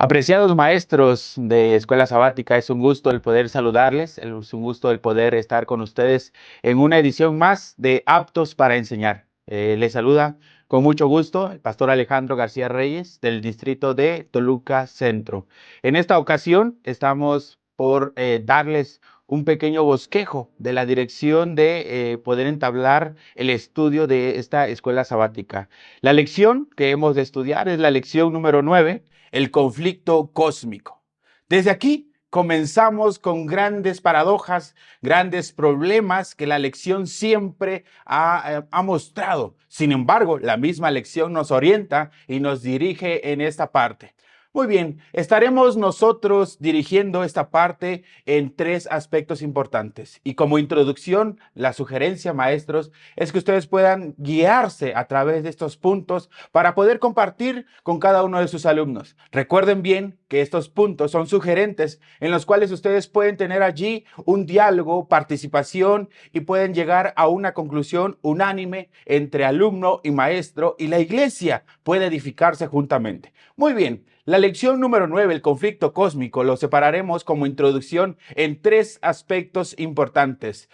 Apreciados maestros de Escuela Sabática, es un gusto el poder saludarles, es un gusto el poder estar con ustedes en una edición más de Aptos para Enseñar. Les saluda con mucho gusto el pastor Alejandro García Reyes del distrito de Toluca Centro. En esta ocasión estamos por darles un pequeño bosquejo de la dirección de poder entablar el estudio de esta Escuela Sabática. La lección que hemos de estudiar es la lección número 9. El conflicto cósmico. Desde aquí comenzamos con grandes paradojas, grandes problemas que la lección siempre ha mostrado. Sin embargo, la misma lección nos orienta y nos dirige en esta parte. Muy bien, estaremos nosotros dirigiendo esta parte en tres aspectos importantes. Y como introducción, la sugerencia, maestros, es que ustedes puedan guiarse a través de estos puntos para poder compartir con cada uno de sus alumnos. Recuerden bien que estos puntos son sugerentes en los cuales ustedes pueden tener allí un diálogo, participación y pueden llegar a una conclusión unánime entre alumno y maestro, y la iglesia puede edificarse juntamente. Muy bien. La lección número 9, el conflicto cósmico, lo separaremos como introducción en tres aspectos importantes.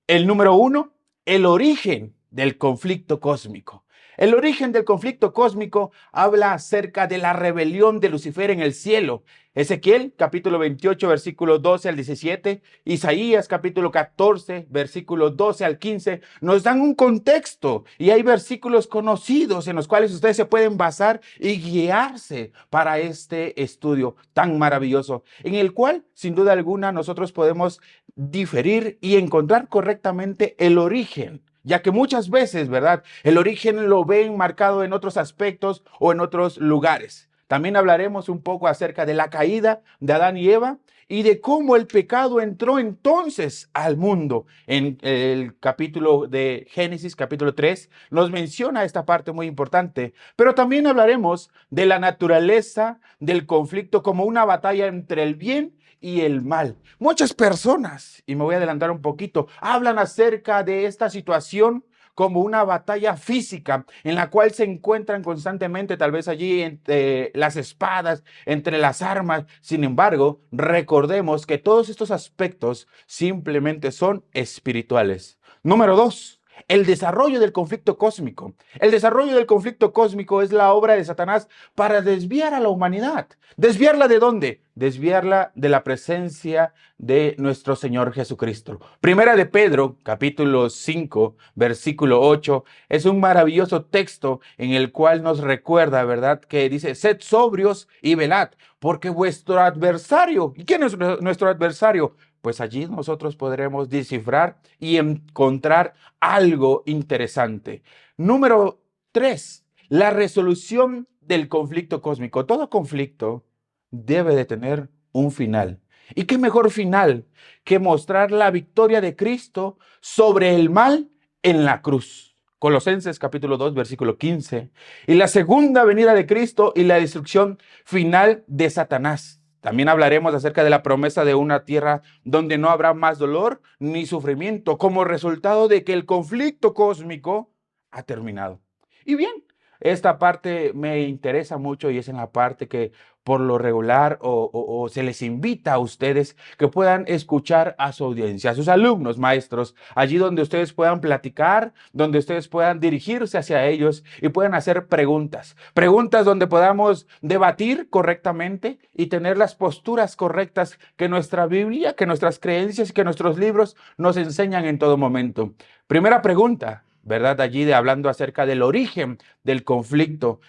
El número 1, el origen del conflicto cósmico. El origen del conflicto cósmico habla acerca de la rebelión de Lucifer en el cielo. Ezequiel, capítulo 28, versículo 12 al 17, Isaías, capítulo 14, versículo 12 al 15, nos dan un contexto y hay versículos conocidos en los cuales ustedes se pueden basar y guiarse para este estudio tan maravilloso, en el cual, sin duda alguna, nosotros podemos diferir y encontrar correctamente el origen. Ya que muchas veces, ¿verdad?, el origen lo ven marcado en otros aspectos o en otros lugares. También hablaremos un poco acerca de la caída de Adán y Eva y de cómo el pecado entró entonces al mundo. En el capítulo de Génesis, capítulo 3, nos menciona esta parte muy importante. Pero también hablaremos de la naturaleza del conflicto como una batalla entre el bien y el mal. Muchas personas, y me voy a adelantar un poquito, hablan acerca de esta situación como una batalla física en la cual se encuentran constantemente, tal vez allí entre las espadas, entre las armas. Sin embargo, recordemos que todos estos aspectos simplemente son espirituales. Número 2. El desarrollo del conflicto cósmico. El desarrollo del conflicto cósmico es la obra de Satanás para desviar a la humanidad. ¿Desviarla de dónde? Desviarla de la presencia de nuestro Señor Jesucristo. Primera de Pedro, capítulo 5, versículo 8, es un maravilloso texto en el cual nos recuerda, ¿verdad?, que dice: sed sobrios y velad, porque vuestro adversario, ¿y quién es nuestro adversario? Pues allí nosotros podremos descifrar y encontrar algo interesante. Número 3, la resolución del conflicto cósmico. Todo conflicto debe de tener un final. ¿Y qué mejor final que mostrar la victoria de Cristo sobre el mal en la cruz? Colosenses capítulo 2, versículo 15. Y la segunda venida de Cristo y la destrucción final de Satanás. También hablaremos acerca de la promesa de una tierra donde no habrá más dolor ni sufrimiento como resultado de que el conflicto cósmico ha terminado. Y bien, esta parte me interesa mucho y es en la parte que por lo regular o se les invita a ustedes que puedan escuchar a su audiencia, a sus alumnos, maestros, allí donde ustedes puedan platicar, donde ustedes puedan dirigirse hacia ellos y puedan hacer preguntas. Preguntas donde podamos debatir correctamente y tener las posturas correctas que nuestra Biblia, que nuestras creencias y que nuestros libros nos enseñan en todo momento. Primera pregunta, ¿verdad? Allí hablando acerca del origen del conflicto.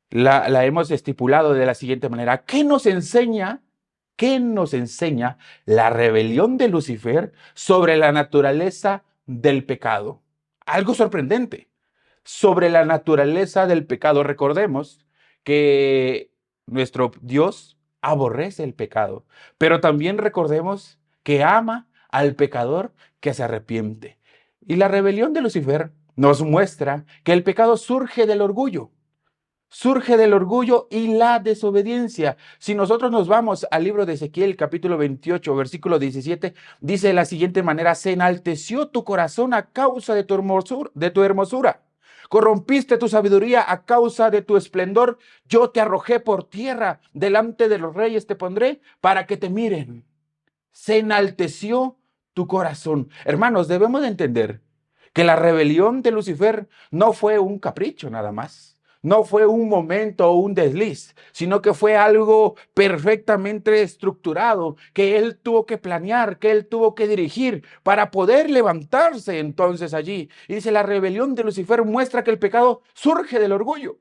La hemos estipulado de la siguiente manera. ¿Qué nos enseña la rebelión de Lucifer sobre la naturaleza del pecado? Algo sorprendente. Sobre la naturaleza del pecado. Recordemos que nuestro Dios aborrece el pecado, pero también recordemos que ama al pecador que se arrepiente. Y la rebelión de Lucifer nos muestra que el pecado surge del orgullo. Surge del orgullo y la desobediencia. Si nosotros nos vamos al libro de Ezequiel, capítulo 28, versículo 17, dice de la siguiente manera: se enalteció tu corazón a causa de tu hermosura. Corrompiste tu sabiduría a causa de tu esplendor. Yo te arrojé por tierra. Delante de los reyes te pondré para que te miren. Se enalteció tu corazón. Hermanos, debemos de entender que la rebelión de Lucifer no fue un capricho nada más. No fue un momento o un desliz, sino que fue algo perfectamente estructurado, que él tuvo que planear, que él tuvo que dirigir para poder levantarse entonces allí. Y dice, la rebelión de Lucifer muestra que el pecado surge del orgullo.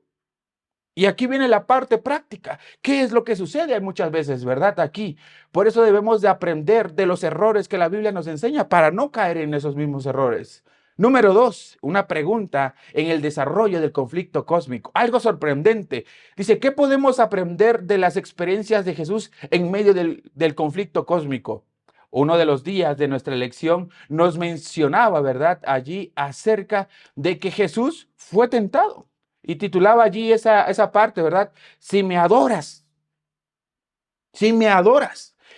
Y aquí viene la parte práctica. ¿Qué es lo que sucede muchas veces, verdad? Aquí. Por eso debemos de aprender de los errores que la Biblia nos enseña para no caer en esos mismos errores. Número 2, una pregunta en el desarrollo del conflicto cósmico. Algo sorprendente. Dice, ¿qué podemos aprender de las experiencias de Jesús en medio del conflicto cósmico? Uno de los días de nuestra lección nos mencionaba, ¿verdad? Allí acerca de que Jesús fue tentado. Y titulaba allí esa parte, ¿verdad? Si me adoras,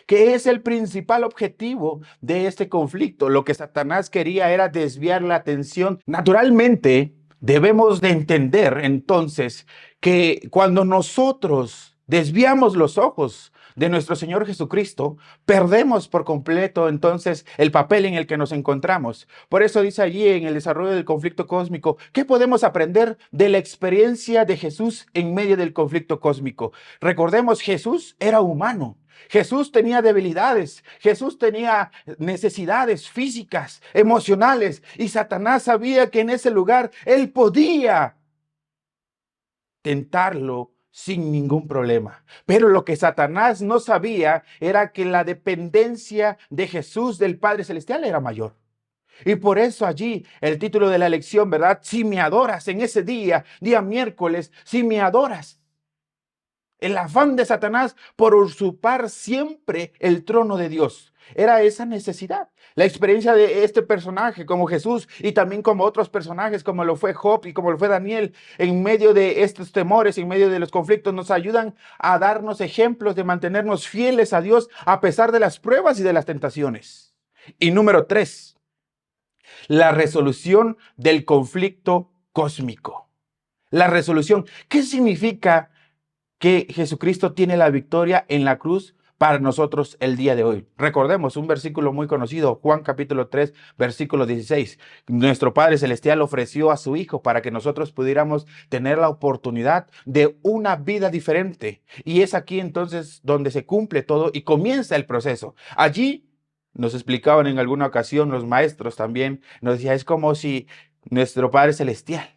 que es el principal objetivo de este conflicto. Lo que Satanás quería era desviar la atención. Naturalmente, debemos de entender entonces que cuando nosotros desviamos los ojos de nuestro Señor Jesucristo, perdemos por completo entonces el papel en el que nos encontramos. Por eso dice allí en el desarrollo del conflicto cósmico, ¿qué podemos aprender de la experiencia de Jesús en medio del conflicto cósmico? Recordemos, Jesús era humano. Jesús tenía debilidades, Jesús tenía necesidades físicas, emocionales, y Satanás sabía que en ese lugar él podía tentarlo sin ningún problema. Pero lo que Satanás no sabía era que la dependencia de Jesús del Padre Celestial era mayor. Y por eso allí el título de la lección, ¿verdad? Si me adoras en ese día miércoles, si me adoras. El afán de Satanás por usurpar siempre el trono de Dios. Era esa necesidad. La experiencia de este personaje como Jesús y también como otros personajes como lo fue Job y como lo fue Daniel, en medio de estos temores, en medio de los conflictos, nos ayudan a darnos ejemplos de mantenernos fieles a Dios a pesar de las pruebas y de las tentaciones. Y número 3, la resolución del conflicto cósmico. La resolución. ¿Qué significa que Jesucristo tiene la victoria en la cruz para nosotros el día de hoy? Recordemos un versículo muy conocido, Juan capítulo 3, versículo 16. Nuestro Padre Celestial ofreció a su Hijo para que nosotros pudiéramos tener la oportunidad de una vida diferente. Y es aquí entonces donde se cumple todo y comienza el proceso. Allí nos explicaban en alguna ocasión los maestros también, nos decía, es como si nuestro Padre Celestial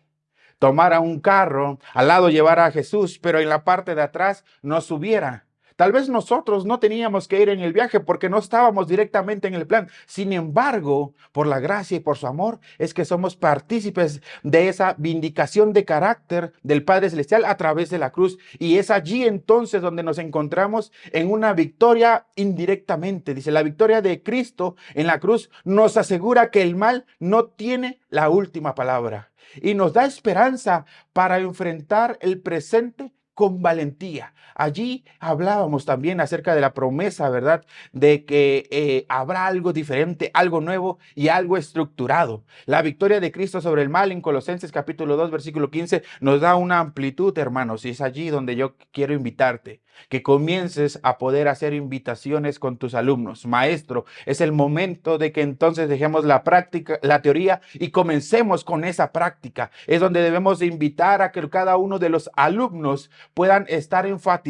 tomara un carro, al lado llevara a Jesús, pero en la parte de atrás nos subiera. Tal vez nosotros no teníamos que ir en el viaje porque no estábamos directamente en el plan. Sin embargo, por la gracia y por su amor, es que somos partícipes de esa vindicación de carácter del Padre Celestial a través de la cruz. Y es allí entonces donde nos encontramos en una victoria indirectamente. Dice, la victoria de Cristo en la cruz nos asegura que el mal no tiene la última palabra. Y nos da esperanza para enfrentar el presente con valentía. Allí hablábamos también acerca de la promesa, ¿verdad? De que habrá algo diferente, algo nuevo y algo estructurado. La victoria de Cristo sobre el mal en Colosenses capítulo 2, versículo 15 nos da una amplitud, hermanos, y es allí donde yo quiero invitarte, que comiences a poder hacer invitaciones con tus alumnos. Maestro, es el momento de que entonces dejemos la práctica, la teoría y comencemos con esa práctica. Es donde debemos de invitar a que cada uno de los alumnos puedan estar enfatizados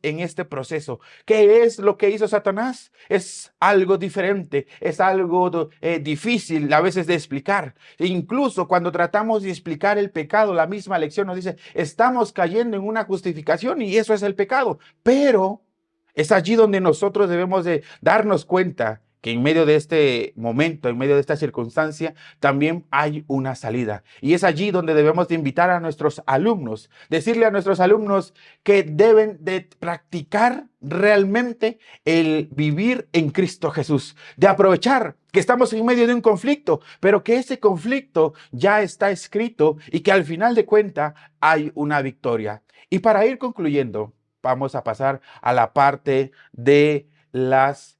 en este proceso. ¿Qué es lo que hizo Satanás? Es algo diferente, es algo difícil a veces de explicar. E incluso cuando tratamos de explicar el pecado, la misma lección nos dice, estamos cayendo en una justificación y eso es el pecado. Pero es allí donde nosotros debemos de darnos cuenta que en medio de este momento, en medio de esta circunstancia, también hay una salida. Y es allí donde debemos de invitar a nuestros alumnos, decirle a nuestros alumnos que deben de practicar realmente el vivir en Cristo Jesús, de aprovechar que estamos en medio de un conflicto, pero que ese conflicto ya está escrito y que al final de cuentas hay una victoria. Y para ir concluyendo, vamos a pasar a la parte de las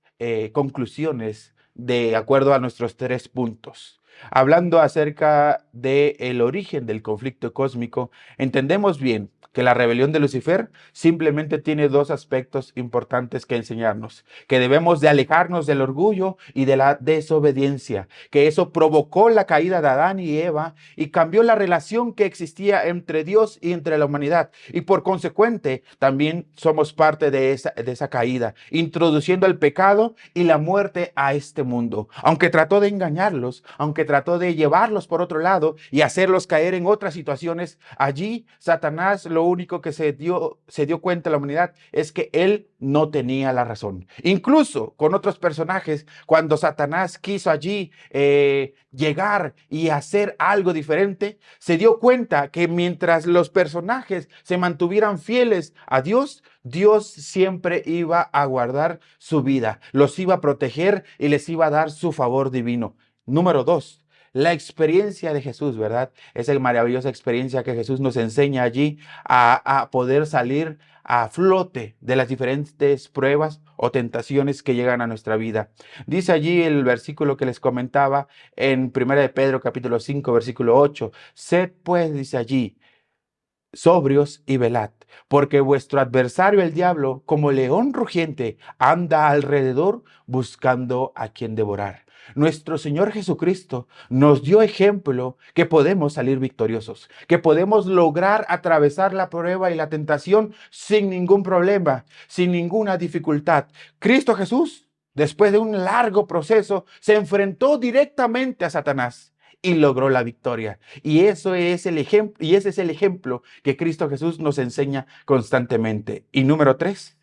conclusiones de acuerdo a nuestros 3 puntos. Hablando acerca del origen del conflicto cósmico, entendemos bien que la rebelión de Lucifer simplemente tiene dos aspectos importantes que enseñarnos, que debemos de alejarnos del orgullo y de la desobediencia, que eso provocó la caída de Adán y Eva y cambió la relación que existía entre Dios y entre la humanidad. Y por consecuente, también somos parte de esa caída, introduciendo el pecado y la muerte a este mundo. Aunque trató de engañarlos, aunque trató de llevarlos por otro lado y hacerlos caer en otras situaciones, allí Satanás lo único que se dio cuenta la humanidad es que él no tenía la razón. Incluso con otros personajes, cuando Satanás quiso allí llegar y hacer algo diferente, se dio cuenta que mientras los personajes se mantuvieran fieles a Dios, Dios siempre iba a guardar su vida, los iba a proteger y les iba a dar su favor divino. Número dos, la experiencia de Jesús, ¿verdad? Esa maravillosa experiencia que Jesús nos enseña allí a poder salir a flote de las diferentes pruebas o tentaciones que llegan a nuestra vida. Dice allí el versículo que les comentaba en 1 de Pedro capítulo 5 versículo 8. Sed pues, dice allí, sobrios y velad, porque vuestro adversario el diablo, como león rugiente, anda alrededor buscando a quien devorar. Nuestro Señor Jesucristo nos dio ejemplo que podemos salir victoriosos, que podemos lograr atravesar la prueba y la tentación sin ningún problema, sin ninguna dificultad. Cristo Jesús, después de un largo proceso, se enfrentó directamente a Satanás y logró la victoria. Y eso es el ejemplo, y ese es el ejemplo que Cristo Jesús nos enseña constantemente. Y número tres,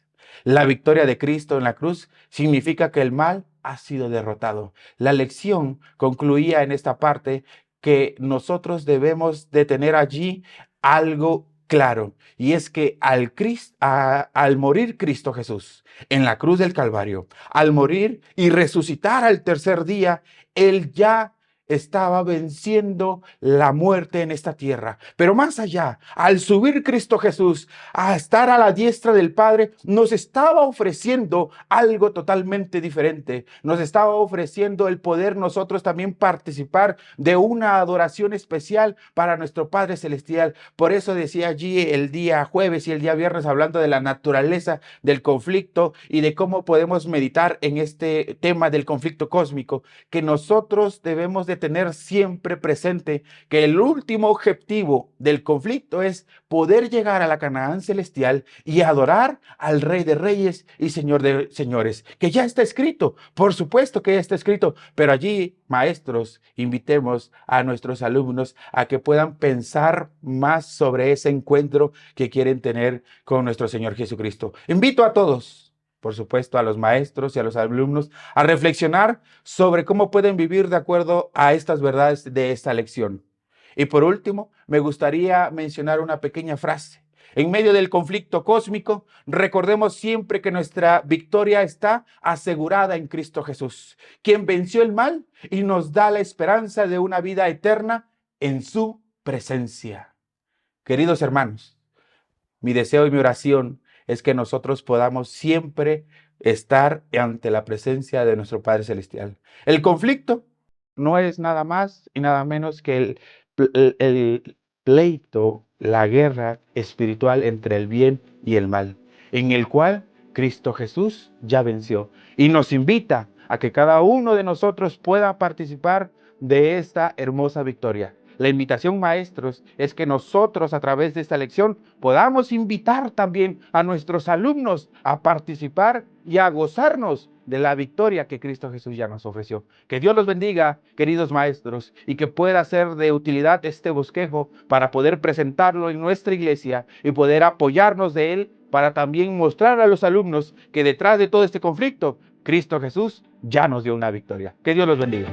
la victoria de Cristo en la cruz significa que el mal ha sido derrotado. La lección concluía en esta parte que nosotros debemos de tener allí algo claro, y es que al morir Cristo Jesús en la cruz del Calvario, al morir y resucitar al tercer día, Él ya estaba venciendo la muerte en esta tierra. Pero más allá, al subir Cristo Jesús a estar a la diestra del Padre, nos estaba ofreciendo algo totalmente diferente. Nos estaba ofreciendo el poder nosotros también participar de una adoración especial para nuestro Padre Celestial. Por eso decía allí el día jueves y el día viernes, hablando de la naturaleza del conflicto y de cómo podemos meditar en este tema del conflicto cósmico, que nosotros debemos de tener siempre presente que el último objetivo del conflicto es poder llegar a la Canaán celestial y adorar al Rey de Reyes y Señor de Señores, que ya está escrito, por supuesto que ya está escrito, pero allí, maestros, invitemos a nuestros alumnos a que puedan pensar más sobre ese encuentro que quieren tener con nuestro Señor Jesucristo. Invito a todos, por supuesto, a los maestros y a los alumnos, a reflexionar sobre cómo pueden vivir de acuerdo a estas verdades de esta lección. Y por último, me gustaría mencionar una pequeña frase. En medio del conflicto cósmico, recordemos siempre que nuestra victoria está asegurada en Cristo Jesús, quien venció el mal y nos da la esperanza de una vida eterna en su presencia. Queridos hermanos, mi deseo y mi oración es que nosotros podamos siempre estar ante la presencia de nuestro Padre Celestial. El conflicto no es nada más y nada menos que el pleito, la guerra espiritual entre el bien y el mal, en el cual Cristo Jesús ya venció y nos invita a que cada uno de nosotros pueda participar de esta hermosa victoria. La invitación, maestros, es que nosotros a través de esta lección podamos invitar también a nuestros alumnos a participar y a gozarnos de la victoria que Cristo Jesús ya nos ofreció. Que Dios los bendiga, queridos maestros, y que pueda ser de utilidad este bosquejo para poder presentarlo en nuestra iglesia y poder apoyarnos de él para también mostrar a los alumnos que detrás de todo este conflicto, Cristo Jesús ya nos dio una victoria. Que Dios los bendiga.